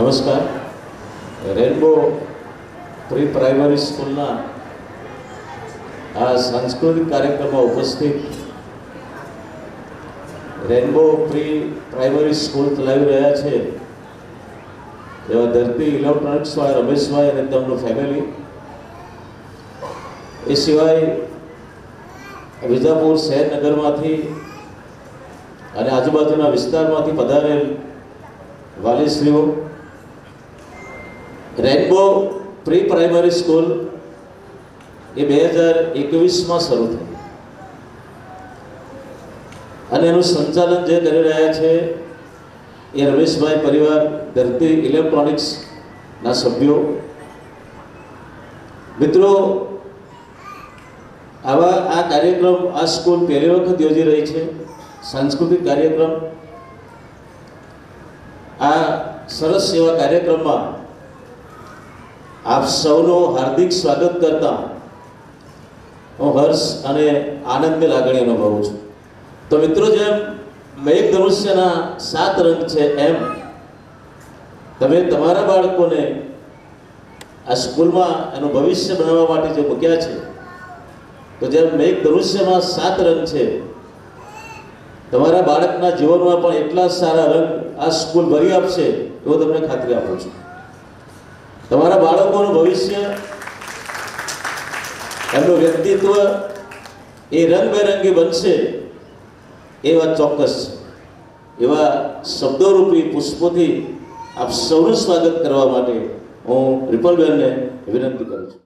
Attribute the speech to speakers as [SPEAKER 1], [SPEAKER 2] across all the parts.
[SPEAKER 1] નમસ્કાર. Rainbow pre primary સ્કૂલના આ સાંસ્કૃતિક કાર્યક્રમમાં ઉપસ્થિત રેનબો પ્રી પ્રાઇમરી સ્કૂલ ચલાવી રહ્યા છે એવા ધરતી ઇલેક્ટ્રોનિક્સવાળા રમેશભાઈ અને તેમનું ફેમિલી, એ સિવાય વિજાપુર શહેરનગરમાંથી અને આજુબાજુના વિસ્તારમાંથી પધારેલ વાલીશ્રીઓ, રેનબો પ્રી પ્રાઇમરી સ્કૂલ એ 2021માં શરૂ થઈ અને એનું સંચાલન જે કરી રહ્યા છે એ રમેશભાઈ પરિવાર, ધરતી ઇલેક્ટ્રોનિક્સના સભ્યો. મિત્રો, આવા આ કાર્યક્રમ આ સ્કૂલ પહેલી વખત યોજી રહી છે, સાંસ્કૃતિક કાર્યક્રમ. આ સરસ એવા કાર્યક્રમમાં આપ સૌનું હાર્દિક સ્વાગત કરતા હું હર્ષ અને આનંદની લાગણી અનુભવું છું. તો મિત્રો, જેમ મેઘધનુષ્યના 7 રંગ છે એમ તમે તમારા બાળકોને આ સ્કૂલમાં એનું ભવિષ્ય બનાવવા માટે જે મૂક્યા છે, તો જેમ મેઘધનુષ્યમાં 7 રંગ છે, તમારા બાળકના જીવનમાં પણ એટલા સારા રંગ આ સ્કૂલ ભરી આપશે એવો તમને ખાતરી આપું છું. તમારા બાળકોનું ભવિષ્ય, એમનું વ્યક્તિત્વ એ રંગબેરંગી બનશે એ વાત ચોક્કસ છે. એવા શબ્દોરૂપી પુષ્પોથી આપ સૌનું સ્વાગત કરવા માટે હું રિપલબેનને વિનંતી કરું છું.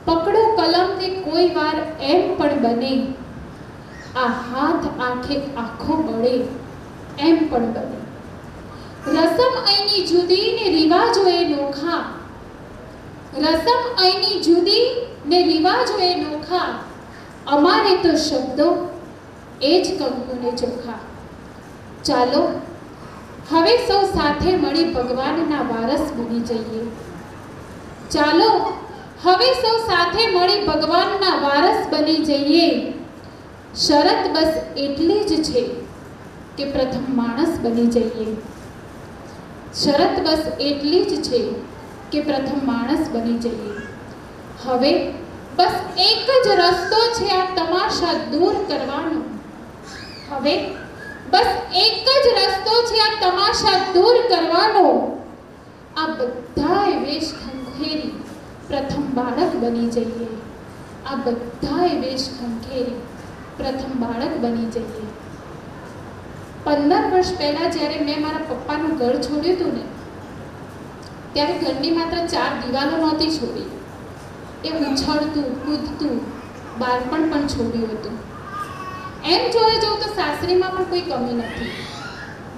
[SPEAKER 2] પકડો કલમ ને કોઈ વાર એમ પણ બને, આ હાથ આંખે આંખો બળે એમ પણ બને. રસમ અહીંની જુદી ને રિવાજો એ નોખા, રસમ અહીંની જુદી ને રિવાજો એ નોખા, અમારે તો શબ્દો એ જ કંકુ ને ચોખા. ચાલો હવે સૌ સાથે મળી ભગવાનના વારસ બની જઈએ. ચાલો હવે સૌ સાથે મળી ભગવાનના વારસ બની જઈએ. શરત બસ એટલી જ છે કે પ્રથમ માણસ બની જઈએ. શરત બસ એટલી જ છે કે પ્રથમ માણસ બની જઈએ. હવે બસ એક જ રસ્તો છે આ તમાશા દૂર કરવાનો. હવે બસ એક જ રસ્તો છે આ તમાશા દૂર કરવાનો. આ બધાય વેશ ખંખેરી પ્રથમ બાળક બની જઈએ. આ બધાય વેશ ખંખેરી પ્રથમ બાળક બની જઈએ. 15 વર્ષ પહેલા જ્યારે મેં મારા પપ્પાનું ઘર છોડ્યું હતું ને, ત્યારે ઘરની માત્ર 4 દિવાલો નહોતી છોડી, એ ઉછળતું કૂદતું બાળપણ પણ છોડ્યું હતું. એમ જોવા જાઉં તો સાસરીમાં પણ કોઈ કમી નથી.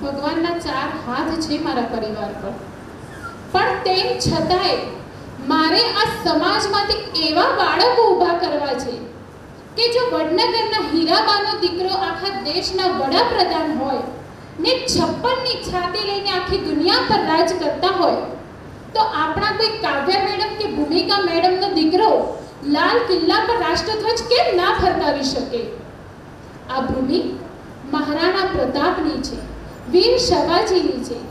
[SPEAKER 2] ભગવાનના 4 હાથ છે મારા પરિવાર પર. પણ તેમ છતાંય મારે આ સમાજમાંથી એવા બાળકો ઊભા કરવા છે કે જો વડનગરના હીરાબાનો દીકરો આખા દેશના વડાપ્રધાન હોય ને 56ની છાતી લઈને આખી દુનિયા પર રાજ કરતા હોય, તો આપણા કોઈ કાવ્યા મેડમ કે ભૂમિકા મેડમનો દીકરો લાલ કિલ્લા પર રાષ્ટ્રધ્વજ કેમ ના ફરકાવી શકે? આ ભૂમિ મહારાણા પ્રતાપની છે, વીર શિવાજીની છે,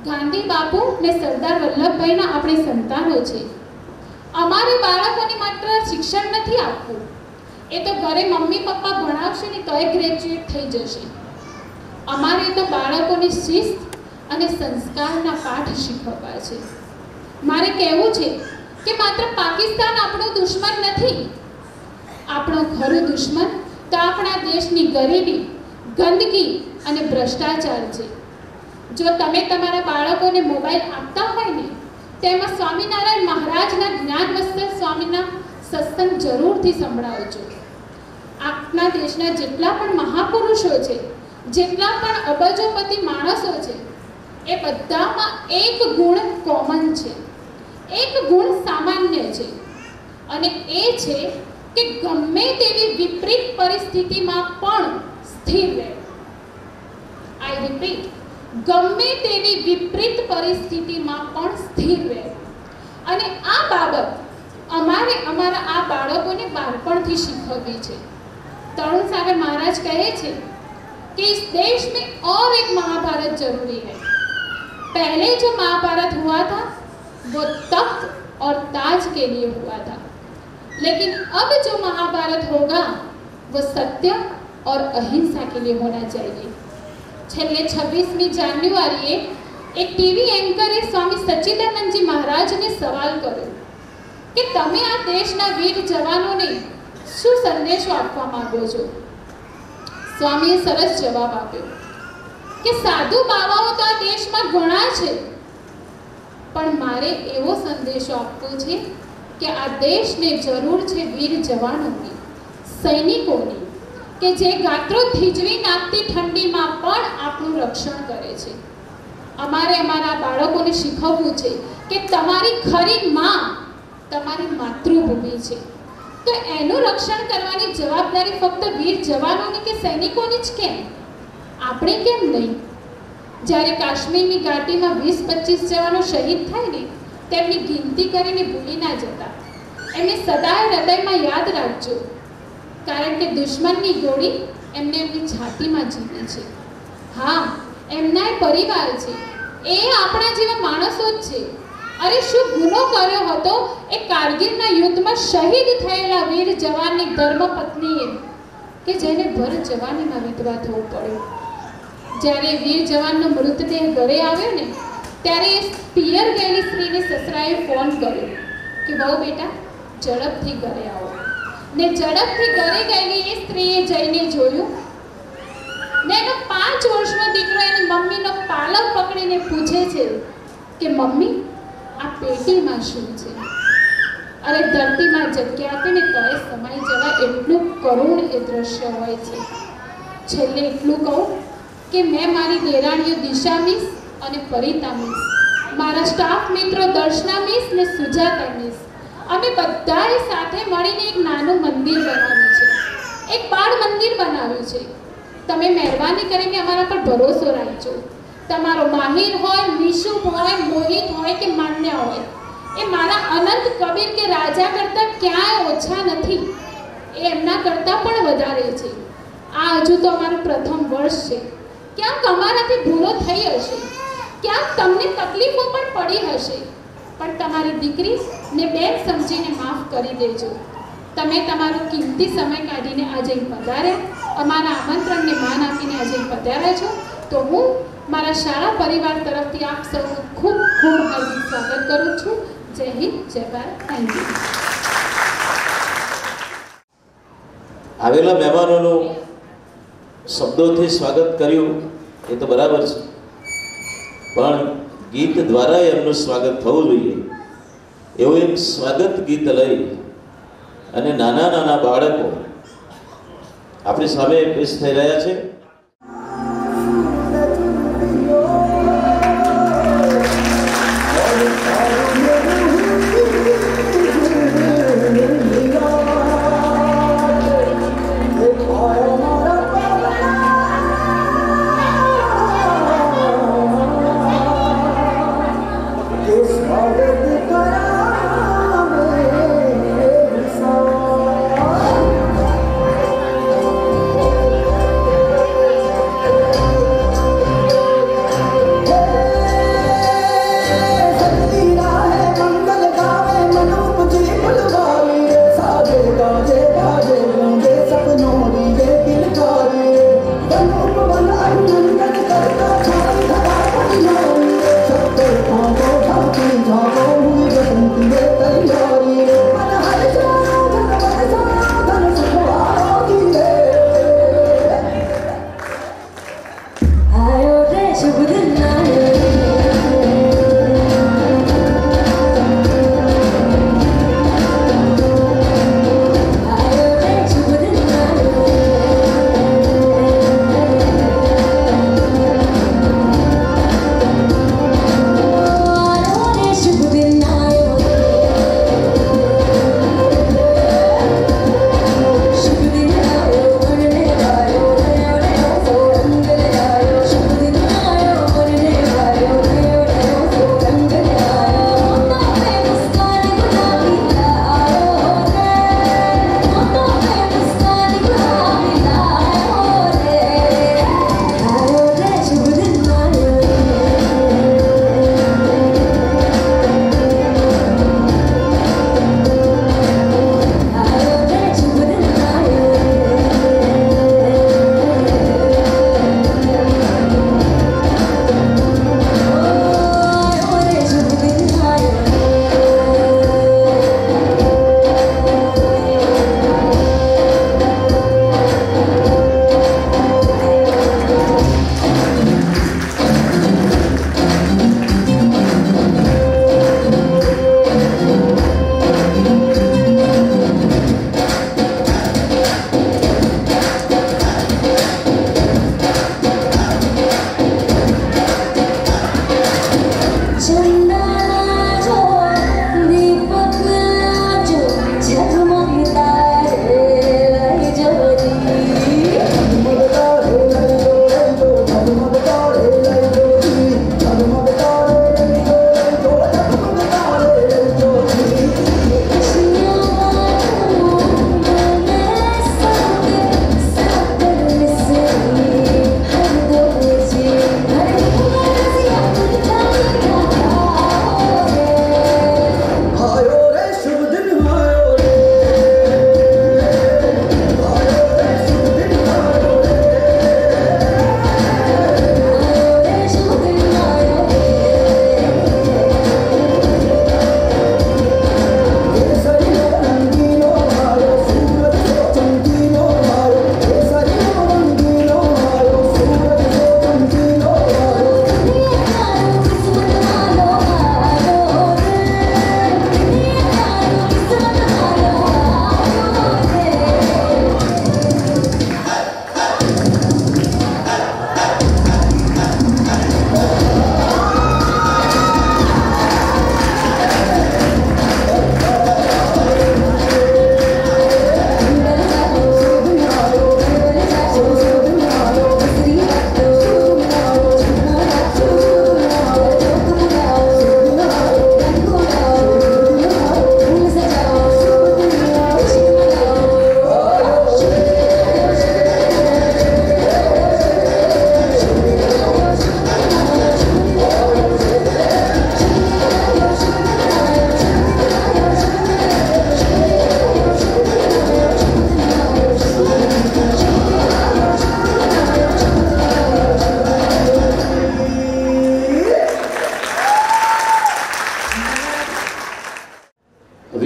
[SPEAKER 2] ગાંધી બાપુ ને સરદાર વલ્લભભાઈના આપણે સંતાનો છે. અમારે બાળકોને માત્ર શિક્ષણ નથી આપવું, એ તો ઘરે મમ્મી પપ્પા ભણાવશે ને તોય ગ્રેજ્યુએટ થઈ જશે. અમારે તો બાળકોને શિસ્ત અને સંસ્કારના પાઠ શીખવવા છે. મારે કહેવું છે કે માત્ર પાકિસ્તાન આપણો દુશ્મન નથી. આપણો ખરો દુશ્મન તો આપણા દેશની ગરીબી, ગંદકી અને ભ્રષ્ટાચાર છે. જો તમે તમારા બાળકોને મોબાઈલ આપતા હોય ને, તેમાં સ્વામિનારાયણ મહારાજના જ્ઞાનમસ્તર સ્વામીના સત્સંગ જરૂરથી સંભળાવજો. આપણા દેશના જેટલા પણ મહાપુરુષો છે, જેટલા પણ અબજોપતિ માણસો છે, એ બધામાં એક ગુણ કોમન છે, એક ગુણ સામાન્ય છે, અને એ છે કે ગમે તેવી વિપરીત પરિસ્થિતિમાં પણ સ્થિર રહે. આઈ રિપીટ, ગમે તેવી વિપરીત પરિસ્થિતિમાં પણ સ્થિર રહે. અને આ બાબત અમારે અમારા આ બાળકોને બાળપણથી શીખવવી છે. तरुण सागर महाराज कहे छे कि इस देश में और एक महाभारत जरूरी है. पहले जो महाभारत हुआ था वो तख्त और ताज के लिए हुआ था, लेकिन अब जो महाभारत होगा वो सत्य और अहिंसा के लिए होना चाहिए। छेल्ले 26મી જાન્યુઆરીએ એક ટીવી એન્કરે સ્વામી સચ્ચિદાનંદજી મહારાજને સવાલ કર્યો કે તમે આ દેશના વીર જવાનોને શું સંદેશો આપવા માંગો છો? સ્વામીએ સરસ જવાબ આપ્યો કે સાધુ બાવાઓ તો આ દેશમાં ઘણા છે, પણ મારે એવો સંદેશો આપવો છે કે આ દેશને જરૂર છે વીર જવાનોની, સૈનિકોની, કે જે ગાત્રો થીજવી નાખતી ઠંડીમાં પણ આપણું રક્ષણ કરે છે। અમારે અમારા બાળકોને શીખવવું છે કે તમારી ખરી માં તમારી માતૃભૂમિ છે, તો એનું રક્ષણ કરવાની જવાબદારી ફક્ત વીર જવાનોની કે સૈનિકોની જ કેમ, આપણે કેમ નહીં? જ્યારે કાશ્મીરની ઘાટીમાં 20-25 જવાનો શહીદ થાય ને, તેમની ગિનતી કરીને ભૂલી ના જતા, એમને સદાય હૃદયમાં યાદ રાખજો, કારણ કે દુશ્મનની ગોળી એમને એમની છાતીમાં જીવે છે। હા, એમનાય પરિવાર છે, એ આપણા જેવા માણસો જ છે। અરે શું ગુનો કર્યો હતો એ કારગિલના યુદ્ધમાં શહીદ થયેલા વીર જવાનની ધર્મપત્નીએ, કે જેને ભર જવાનીમાં વિધવા થવું પડ્યું। જ્યારે વીર જવાનનો મૃતદેહ ઘરે આવ્યો ને, ત્યારે પિયર ગયેલી સ્ત્રીને સસરાએ ફોન કર્યો કે વહુ બેટા ઝડપથી ઘરે આવો, ને ઝડપથી ઘરે ગયેલી એ સ્ત્રીએ જઈને જોયું ને એનો 5 વર્ષનો દીકરો એની મમ્મીનો પાલવ પકડીને પૂછે છે કે મમ્મી આ પેટીમાં શું છે? અરે ધરતીમાં જગ્યા આપે ને તોય સમાઈ જવા એટલું કરુણ એ દ્રશ્ય હોય છે। છેલ્લે એટલું કહું કે મેં મારી દેરાણીઓ દિશા મિસ અને પરિતા મિસ, મારા સ્ટાફ મિત્રો દર્શના મિસ ને સુજાતા મિસ, અમે બધાએ સાથે મળીને એક નાનું મંદિર બનાવ્યું છે, એક બાળ મંદિર બનાવ્યું છે। તમે મહેરબાની કરીને અમારા પર ભરોસો રાખજો। તમારો માહિર હોય, નિશુભ હોય, મોહિત હોય કે માન્ય હોય, એ મારા અનંત કબીર કે રાજા કરતાં ક્યાંય ઓછા નથી, એ એમના કરતાં પણ વધારે છે। આ હજુ તો અમારું પ્રથમ વર્ષ છે, ક્યાંક અમારાથી ભૂલો થઈ હશે, ક્યાંક તમને તકલીફો પણ પડી હશે, પણ તમારી દીકરી ને બેન સમજીને માફ કરી દેજો। તમે તમારો કિંમતી સમય કાઢીને આજે પધાર્યા, અમારા આમંત્રણને માન આપીને આજે પધાર્યા છો, તો હું મારા શાળા પરિવાર તરફથી આપ સૌનું ખૂબ ખૂબ હાર્દિક સ્વાગત કરું છું। જય હિન્દ, જય ભારત, થેન્ક યુ।
[SPEAKER 1] આવેલા મહેમાનોનું શબ્દોથી સ્વાગત કર્યું એ તો બરાબર છે, પણ ગીત દ્વારા એમનું સ્વાગત થવું જોઈએ। એવું એક સ્વાગત ગીત લઈ અને નાના નાના બાળકો આપણી સામે પેશ થઈ રહ્યા છે।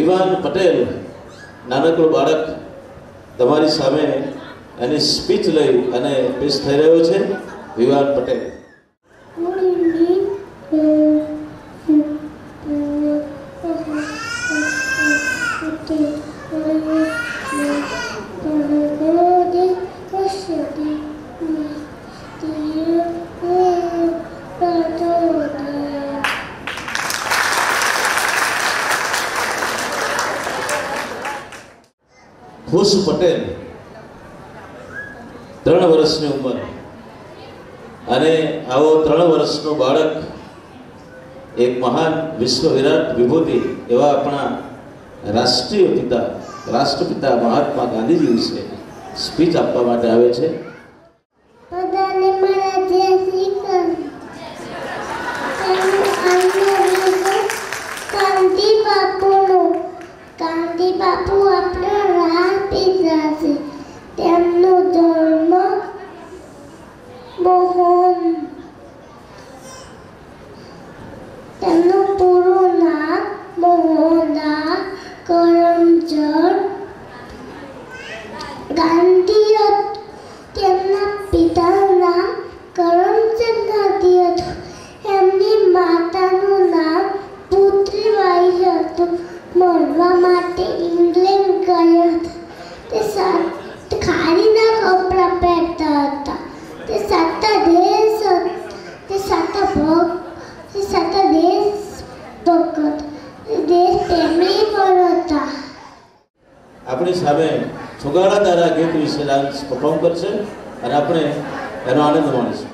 [SPEAKER 1] વિવાન પટેલ નાનકડો બાળક તમારી સામે એની સ્પીચ લઈ અને પેશ થઈ રહ્યો છે. વિવાન પટેલ. ખુશ પટેલ 3 વર્ષની ઉંમર અને આવો 3 વર્ષનો બાળક એક મહાન વિશ્વ વિરાટ વિભૂતિ એવા આપણા રાષ્ટ્રપિતા મહાત્મા ગાંધીજી વિશે સ્પીચ આપવા માટે આવે છે.
[SPEAKER 3] ગાંધી બાપુ આપણા રાષ્ટ્રપિતા છે. તેમનો ધર્મ મોહન, તેમનું પૂરું નામ મોહનદાસ કરમચંદ ગાંધી હતું. તેમના પિતાનું નામ કરમચંદ ગાંધી હતું. એમની માતાનું નામ પુત્રીબાઈ હતું. ભણવા માટે ઇંગ્લેન્ડ ગયા હતા. તે ખાદીના કપડાં પહેરતા હતા. તે સાચા દેશભક્ત, દેશ પ્રેમી પણ હતા.
[SPEAKER 1] આપણી સામે છુગાડા તારા ગીત વિશે ડાન્સ પરફોર્મ કરશે અને આપણે એનો આનંદ માણીશું.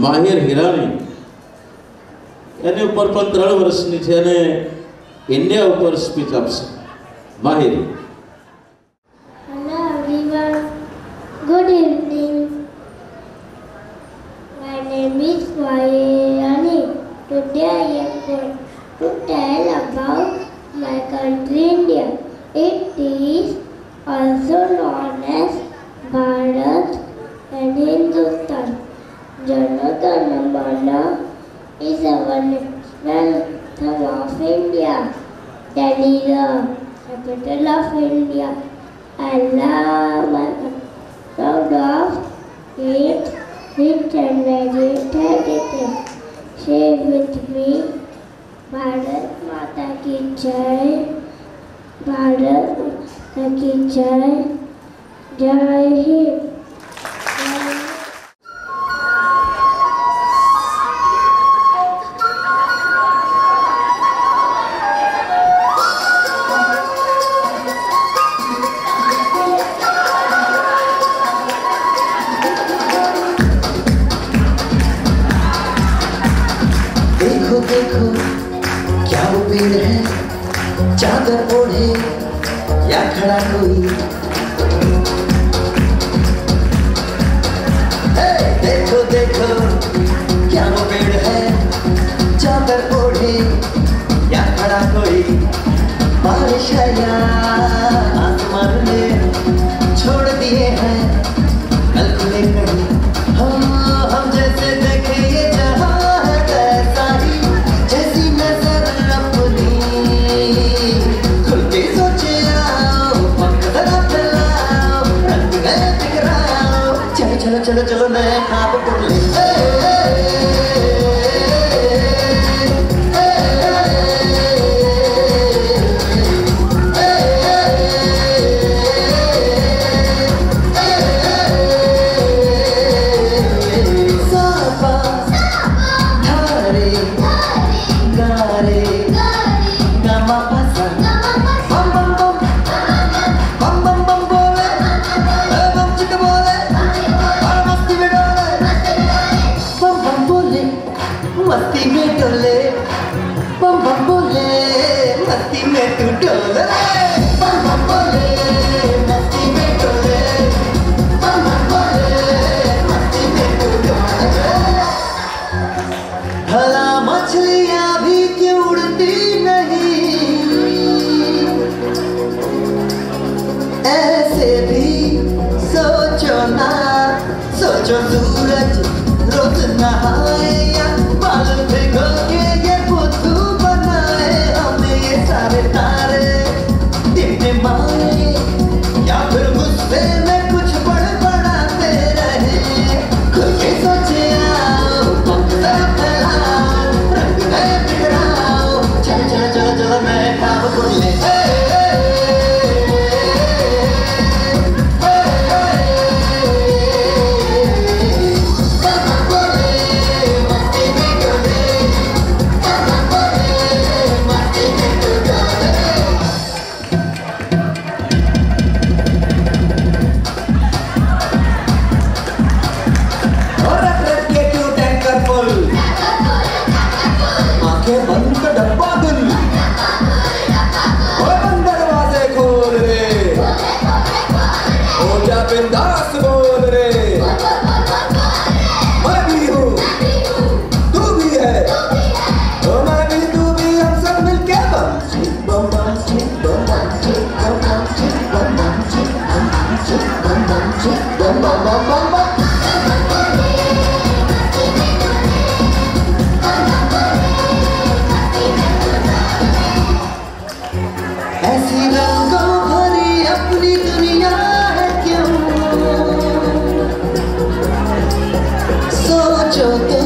[SPEAKER 1] માહિર હિરાણી એની ઉપર પણ 3 વર્ષની છે અને ઇન્ડિયા ઉપર સ્પીચ આપશે. માહિર.
[SPEAKER 3] Hello everyone, good evening. My name is Mahirani. Today I am going to tell about my country India. It is also known as Bharat and Hindustan. Jana Gana Mana is our national anthem of India. Delhi is the capital of India. I love my country, proud of it, rich and very talented. Say with me, Bharat Mata ki Jai, Bharat Mata ki Jai, Jai Hind.
[SPEAKER 4] देखो क्या वो पेड़ है, चादर ओढ़े या खड़ा कोई. देखो देखो क्या वो पेड़ है, चादर ओढ़े या खड़ा कोई. बारिश है या आसमान ने छोड़ दिए हैं कल खुले कहीं. हम जैसे देखे ये जहां है कैसा ही, जैसी नजर अपनी खुल के सोचे आओ, पंख जरा फैलाओ, रंग नए बिखराओ. चलो चलो चलो चलो नए ख्वाब बुन ले. मस्ती में डोले, बम बम बोले, मस्ती में तू डोले. बम बम बोले, मस्ती में डोले, बम बम बोले, मस्ती में तू डोले. भला मछलियाँ भी क्यों उड़ती नहीं, ऐसे भी सोचो ना. सोचो सूरज रोज नहाए या बाल भिगो के ये बुद्धू बनाए. हमें ये सारे तारे दिन मारे या फिर गुस्से में कुछ बड़बड़ाते रहे. खुल के सोचे आओ, पंख जरा फैलाओ, रंग नए बिखराओ. चलो चलो चलो चलो नए ख्वाब बुन ले.
[SPEAKER 5] बिंदास बोल रे, मैं भी हूँ तू भी है, तो मैं भी तू भी, हम सब मिलके बम बम बम बम बम बम बम बम.
[SPEAKER 4] ऐसी रंगों भरी अपनी दुनिया है क्यों, सोचो तो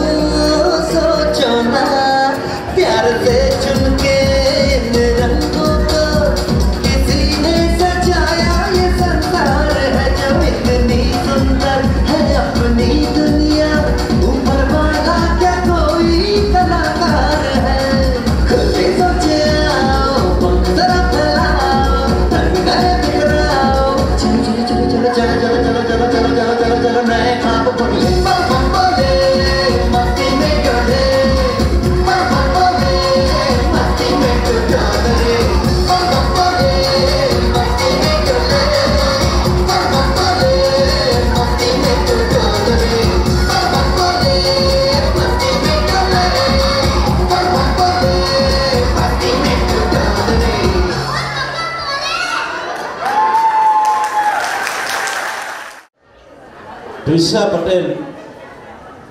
[SPEAKER 4] सोचो ना. प्यार से चुन के इन रंगों को किसी ने सजाया. ये संसार है जो इतनी सुंदर है अपनी दुनिया. ऊपर वाला क्या कोई कलाकार है. खुद ही सोचे आओ, पंख जरा फैलाओ,
[SPEAKER 1] ટ્વિષા પટેલ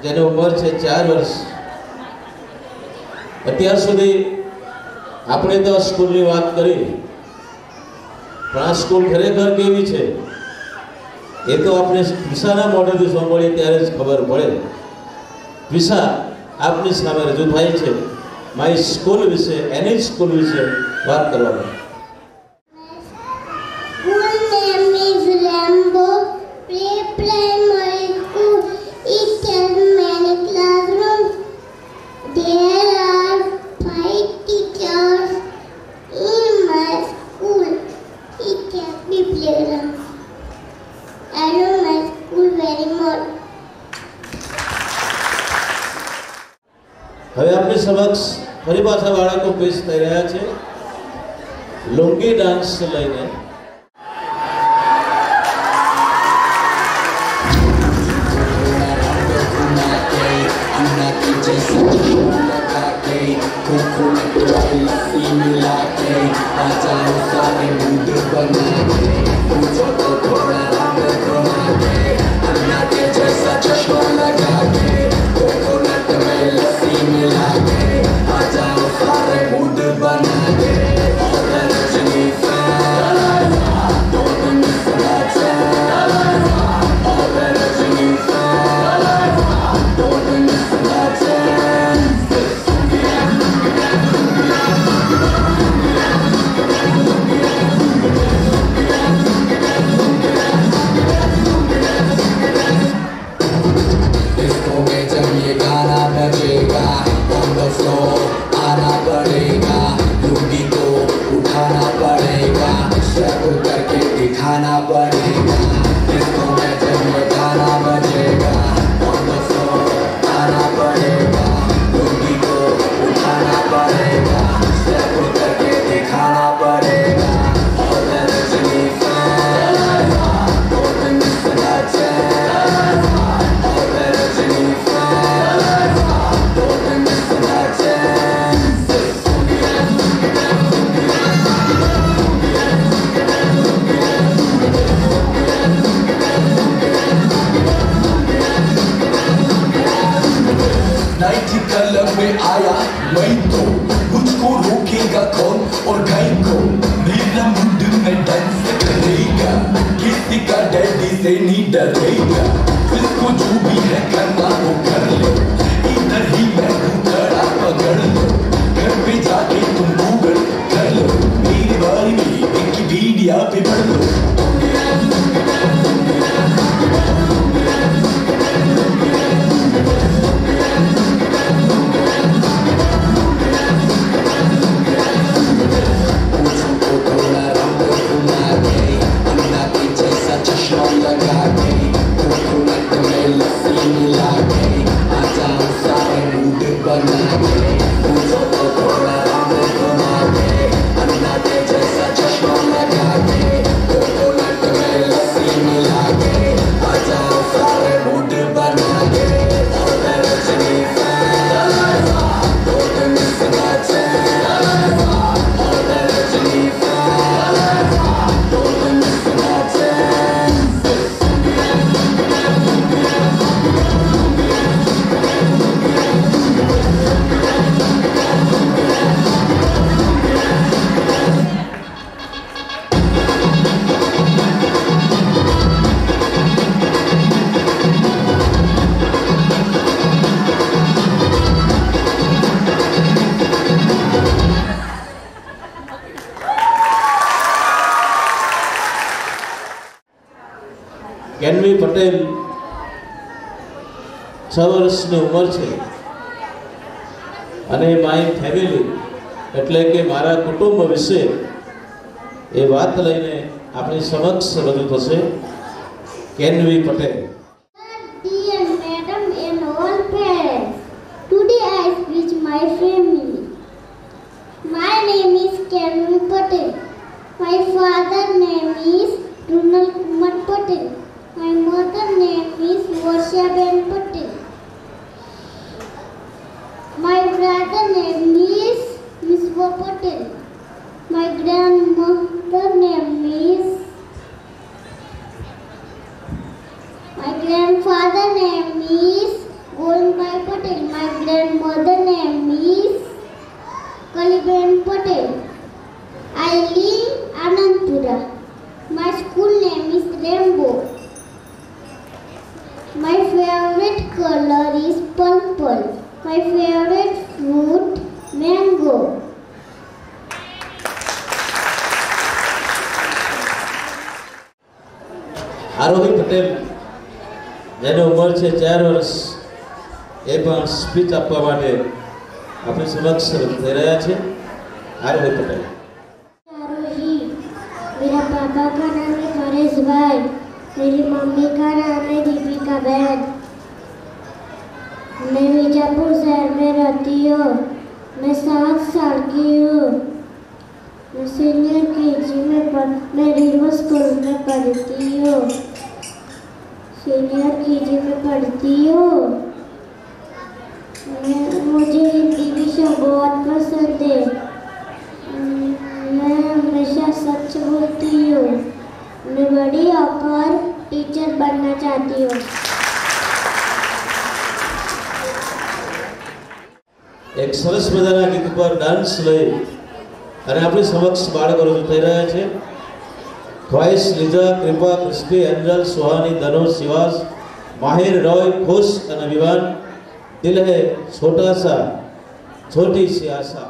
[SPEAKER 1] જેની ઉંમર છે 4 વર્ષ। અત્યાર સુધી આપણે તો સ્કૂલની વાત કરી, પણ આ સ્કૂલ ખરેખર કેવી છે એ તો આપણે ટ્વિષાના મોઢેથી સાંભળીએ ત્યારે જ ખબર પડે। ટ્વિષા આપની સામે રજૂ થાય છે મારી સ્કૂલ વિશે, એની સ્કૂલ વિશે વાત કરવા માટે।
[SPEAKER 3] School name is Rambo Pre-Primary School. It has many classrooms. There are 5 teachers in my school. It has big playground. I love my school very much.
[SPEAKER 1] હવે આપની સમક્ષ ફરી પાછા બાળકો પેશ થઈ રહ્યા છે લુંગી ડાન્સ લઈને। કેનવી પટેલ 6 વર્ષની ઉંમર છે અને માય ફેમિલી એટલે કે મારા કુટુંબ વિશે એ વાત લઈને આપણી સમક્ષ રજૂ થશે કેનવી Patel.
[SPEAKER 3] Dear Madam and all parents, today I speak my family. My name is Kenvi Patel. My father name is Runal Kumar Patel. My mother name is Varshaben Patel. My brother name is Miswa Patel. My grandmother name is, my grandfather
[SPEAKER 1] આરોહી પટેલ જેની ઉંમર છે 4 વર્ષ એ પણ speech આપવા માટે આપણી સમક્ષ થઈ રહ્યા છે। આરોહી પટેલ।
[SPEAKER 3] आरोही, मेरा पापा का नाम है परेश भाई, मेरी मम्मी का नाम है दीपिका बहन। मैं मिर्जापुर शहर में रहती हूँ। मैं 7 साल की हूँ। मैं सीनियर केजी मैं रिवर स्कूल में पढ़ती हूँ। सीनियर केजी में पढ़ती हूँ। मुझे हिंदी विषय बहुत पसंद है। मैं हमेशा सच बोलती हूँ। मैं बड़ी होकर टीचर बनना चाहती हूँ।
[SPEAKER 1] एक सरस मजाना गीत पर डांस लई અને આપણી સમક્ષ બાળકો રજૂ થઈ રહ્યા છે। ख्वाहिश, लीजा, कृपा, क्रिस्पी, एंजल, सुहानी, धनुष, शिवास, माहिर, रॉय, खुश और विवान। दिल है छोटा सा, छोटी सी आशा।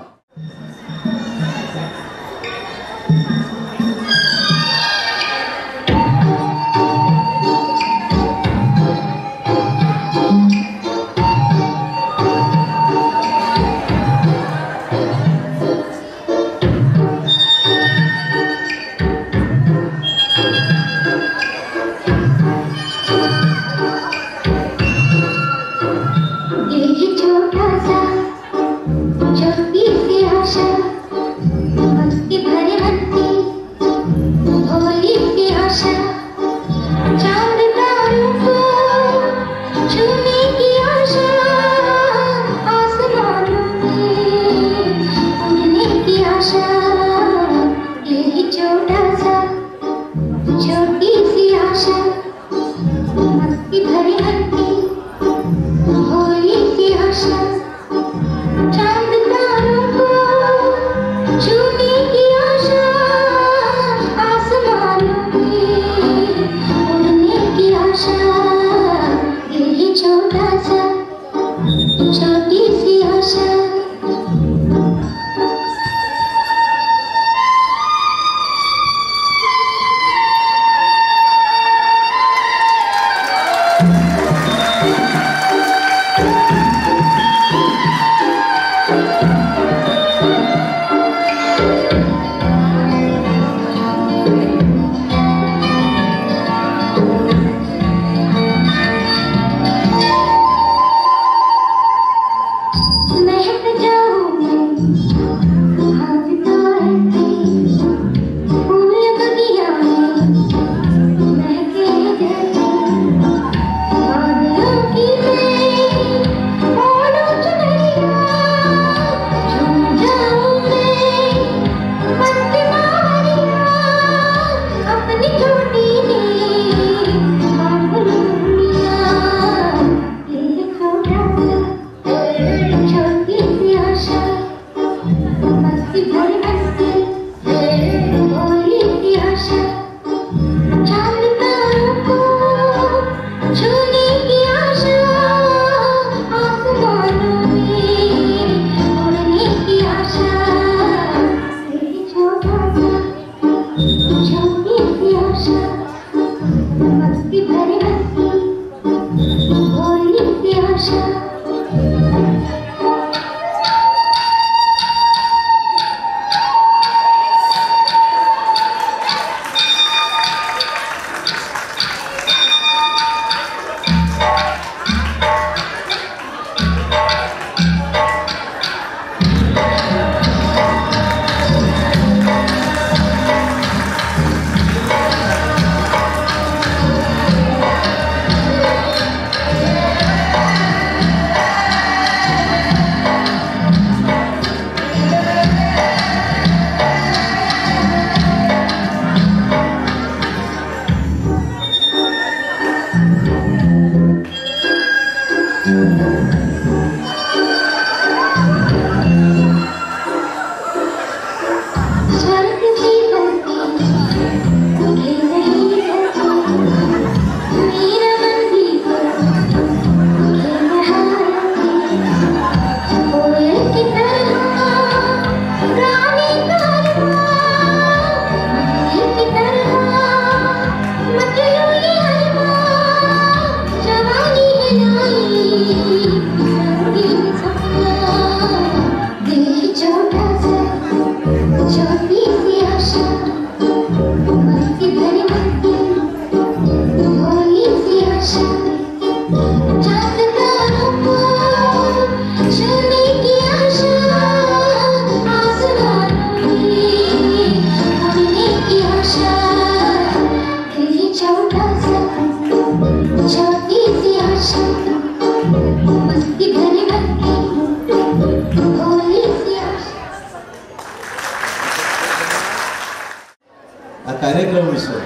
[SPEAKER 1] આ કાર્યક્રમ વિશે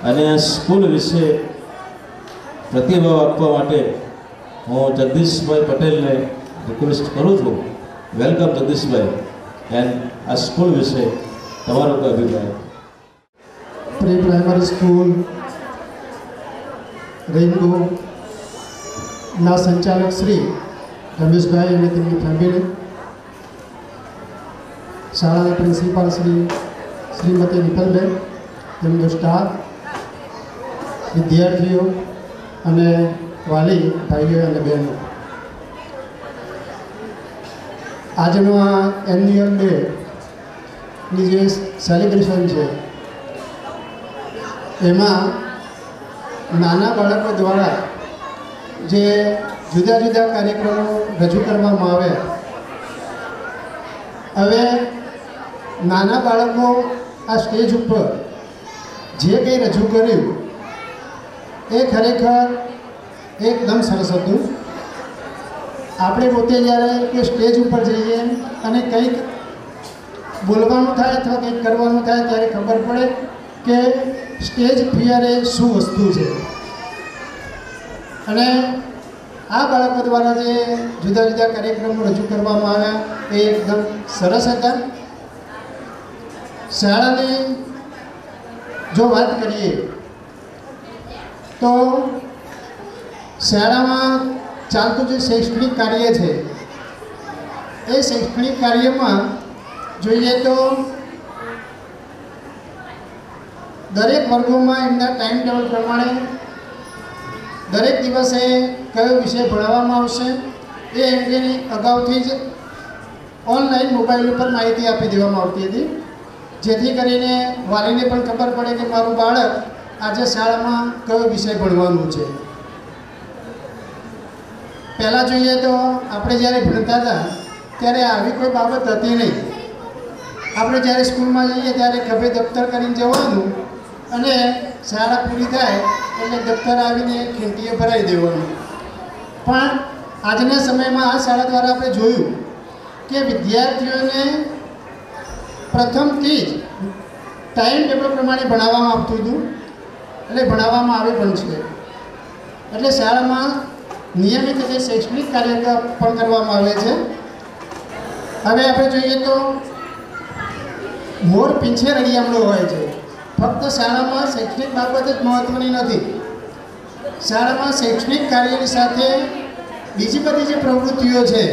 [SPEAKER 1] અને આ સ્કૂલ વિશે પ્રતિભાવ આપવા માટે હું જગદીશભાઈ પટેલને રિક્વેસ્ટ કરું છું. વેલકમ જગદીશભાઈ, એન્ડ આ સ્કૂલ વિશે તમારો કોઈ અભિપ્રાય?
[SPEAKER 6] પ્રી પ્રાઇમરી સ્કૂલ રેઇનબો ના સંચાલક શ્રી રમેશભાઈ અને તેમની ફેમિલી, શાળાના પ્રિન્સિપાલ શ્રીમતી નિપલબેન, તેમનો સ્ટાફ, વિદ્યાર્થીઓ અને વાલી ભાઈઓ અને બહેનો, આજનો આ એન્યુઅલ ડેની જે સેલિબ્રેશન છે એમાં નાના બાળકો દ્વારા જે જુદા જુદા કાર્યક્રમો રજૂ કરવામાં આવ્યા. હવે નાના બાળકો આ સ્ટેજ ઉપર જે કંઈ રજૂ કર્યું એ ખરેખર એકદમ સરસ હતું. આપણે પોતે જ્યારે કે સ્ટેજ ઉપર જઈએ અને કંઈક બોલવાનું થાય અથવા કંઈક કરવાનું થાય ત્યારે ખબર પડે કે સ્ટેજ ફિયર એ શું વસ્તુ છે. અને આ બાળકો દ્વારા જે જુદા જુદા કાર્યક્રમો રજૂ કરવામાં આવ્યા એ એકદમ સરસ હતા. શાળાની જો વાત કરીએ તો શાળામાં ચાલતું જે શૈક્ષણિક કાર્ય છે એ શૈક્ષણિક કાર્યમાં જોઈએ તો દરેક વર્ગોમાં એમના ટાઈમ ટેબલ પ્રમાણે દરેક દિવસે કયો વિષય ભણાવવામાં આવશે એ અંગેની અગાઉથી જ ઓનલાઈન મોબાઈલ ઉપર માહિતી આપી દેવામાં આવતી હતી, જેથી કરીને વાલીને પણ ખબર પડે કે મારું બાળક આજે શાળામાં કયો વિષય ભણવાનું છે. પહેલાં જોઈએ તો આપણે જ્યારે ભણતા હતા ત્યારે આવી કોઈ બાબત હતી નહીં. આપણે જ્યારે સ્કૂલમાં જઈએ ત્યારે ખભે દફતર કરીને જવાનું અને શાળા પૂરી થાય એટલે દફતર આવીને ખીંટીએ ભરાઈ દેવાનું. પણ આજના સમયમાં આ શાળા દ્વારા આપણે જોયું કે વિદ્યાર્થીઓને પ્રથમથી જ ટાઈમ ટેબલ પ્રમાણે ભણાવવામાં આવતું હતું, એટલે ભણાવવામાં આવે પણ છે. એટલે શાળામાં નિયમિત રીતે શૈક્ષણિક કાર્ય પણ કરવામાં આવે છે. હવે આપણે જોઈએ તો મોર પીંછે રળિયામણો હોય છે. ફક્ત શાળામાં શૈક્ષણિક બાબત જ મહત્ત્વની નથી. શાળામાં શૈક્ષણિક કાર્યની સાથે બીજી બધી જે પ્રવૃત્તિઓ છે,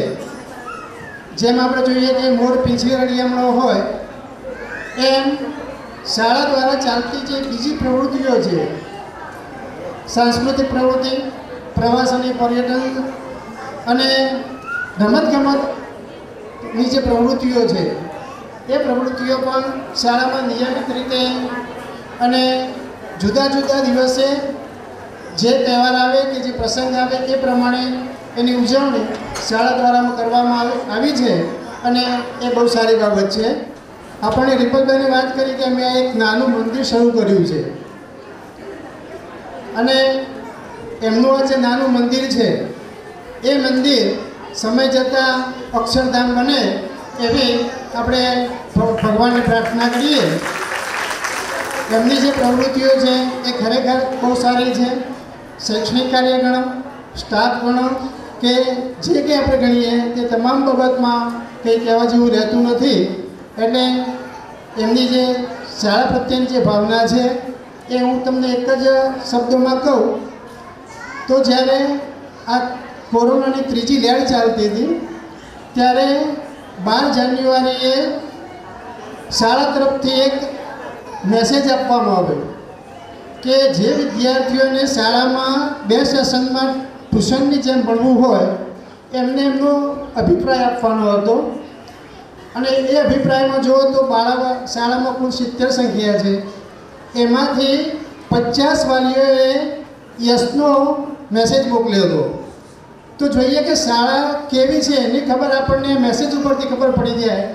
[SPEAKER 6] જેમ આપણે જોઈએ કે મોર પીંછે રળિયામણો હોય એમ શાળા દ્વારા ચાલતી જે બીજી પ્રવૃત્તિઓ છે, સાંસ્કૃતિક પ્રવૃત્તિ, પ્રવાસ અને પર્યટન અને રમતગમતની જે પ્રવૃત્તિઓ છે એ પ્રવૃત્તિઓ પણ શાળામાં નિયમિત રીતે અને જુદા જુદા દિવસે જે તહેવાર આવે કે જે પ્રસંગ આવે એ પ્રમાણે એની ઉજવણી શાળા દ્વારા કરવામાં આવી છે અને એ બહુ સારી બાબત છે. આપણે રિપલભાઈની વાત કરી કે અમે એક નાનું મંદિર શરૂ કર્યું છે અને એમનું આ જે નાનું મંદિર છે એ મંદિર સમય જતાં અક્ષરધામ બને એવી આપણે ભગવાનને પ્રાર્થના કરીએ. એમની જે પ્રવૃત્તિઓ છે એ ખરેખર બહુ સારી છે. શૈક્ષણિક કાર્ય ગણો, સ્ટાફ ગણો કે જે કંઈ આપણે ગણીએ તે તમામ બાબતમાં કંઈ કહેવા જેવું રહેતું નથી. એટલે એમની જે શાળા પ્રત્યેની જે ભાવના છે એ હું તમને એક જ શબ્દોમાં કહું તો જ્યારે આ કોરોનાની ત્રીજી લહેર ચાલતી હતી ત્યારે 12 જાન્યુઆરીએ શાળા તરફથી એક મેસેજ આપવામાં આવ્યો કે જે વિદ્યાર્થીઓને શાળામાં 2 સેશનમાં ટ્યુશનની જેમ ભણવું હોય એમને એમનો અભિપ્રાય આપવાનો હતો. અને એ અભિપ્રાયમાં જુઓ તો શાળામાં કુલ 70 સંખ્યા છે, એમાંથી 50 વાલીઓએ યસનો મેસેજ મોકલ્યો હતો. તો જોઈએ કે શાળા કેવી છે એની ખબર આપણને મેસેજ ઉપરથી ખબર પડી જાય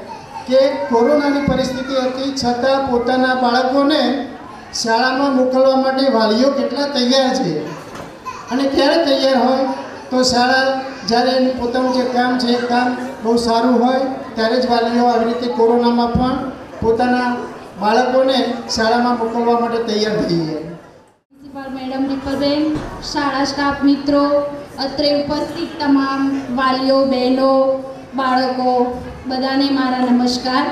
[SPEAKER 6] કે કોરોનાની પરિસ્થિતિ હતી છતાં પોતાના બાળકોને શાળામાં મોકલવા માટે વાલીઓ કેટલા તૈયાર છે. અને ક્યારે તૈયાર હોય તો શાળા જ્યારે એનું પોતાનું જે કામ છે એ કામ બહુ સારું હોય ત્યારે જ વાલીઓ આવી રીતે કોરોનામાં પણ પોતાના બાળકોને શાળામાં મોકલવા માટે તૈયાર થઈએ.
[SPEAKER 7] પ્રિન્સિપાલ મેડમ રિપલબેન, શાળા સ્ટાફ મિત્રો, અત્રે ઉપસ્થિત તમામ વાલીઓ, બહેનો, બાળકો બધાને મારા નમસ્કાર.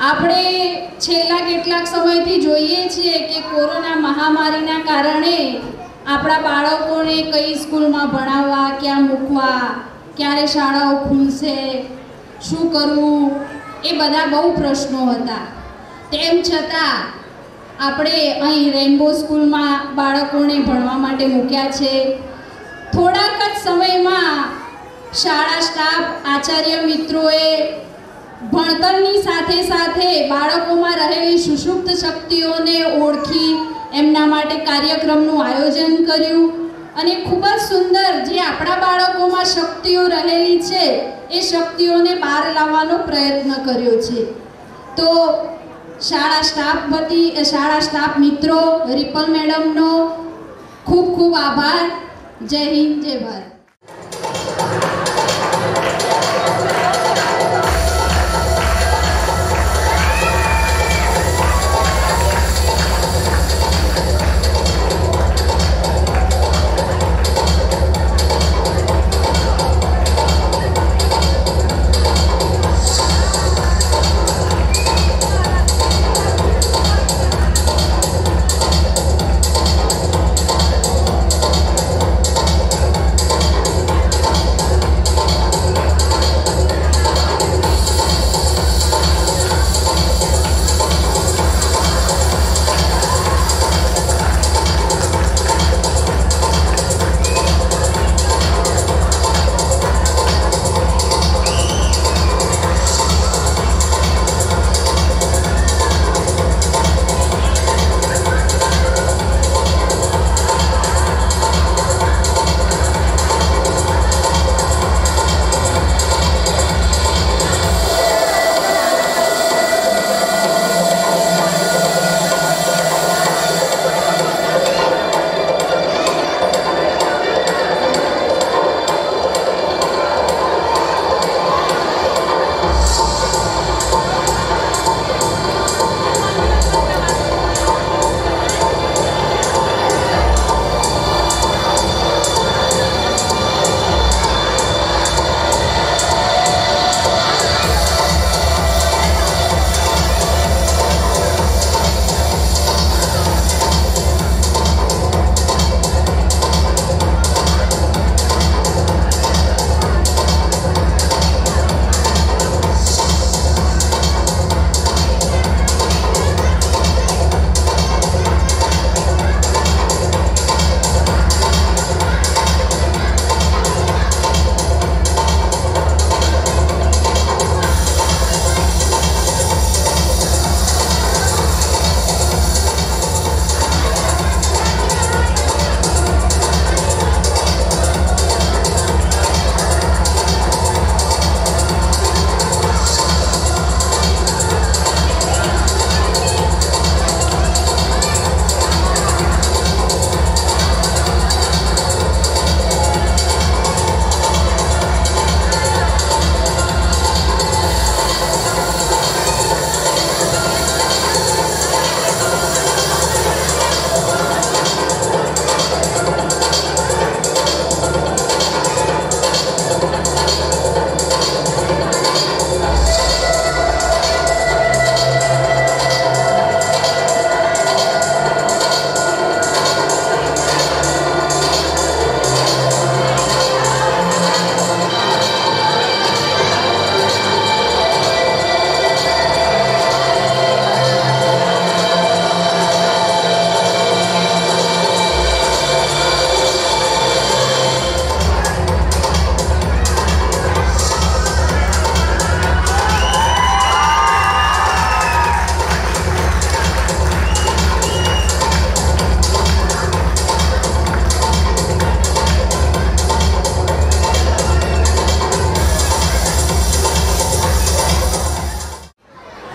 [SPEAKER 7] આપણે છેલ્લા કેટલાક સમયથી જોઈએ છીએ કે કોરોના મહામારીના કારણે આપણા બાળકોને કઈ સ્કૂલમાં ભણાવવા, ક્યાં મૂકવા, ક્યારે શાળાઓ ખુલશે, શું કરવું, એ બધા બહુ પ્રશ્નો હતા. તેમ છતાં આપણે અહીં રેનબો સ્કૂલમાં બાળકોને ભણવા માટે મૂક્યા છે. થોડાક જ સમયમાં શાળા સ્ટાફ, આચાર્ય મિત્રોએ ભણતરની સાથે સાથે બાળકોમાં રહેલી સુષુપ્ત શક્તિઓને ઓળખી એમના માટે કાર્યક્રમનું આયોજન કર્યું અને ખૂબ જ સુંદર જે આપણા બાળકોમાં શક્તિઓ રહેલી છે એ શક્તિઓને બહાર લાવવાનો પ્રયત્ન કર્યો છે. તો શાળા સ્ટાફ મિત્રો, રિપલ મેડમનો ખૂબ ખૂબ આભાર. જય હિન્દ, જય Bharat.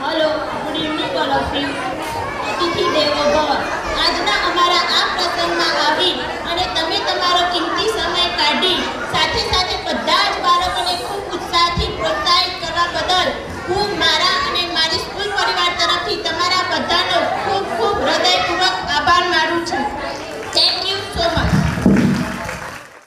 [SPEAKER 8] Hello, good evening all of you. Atithi Devo Bhava.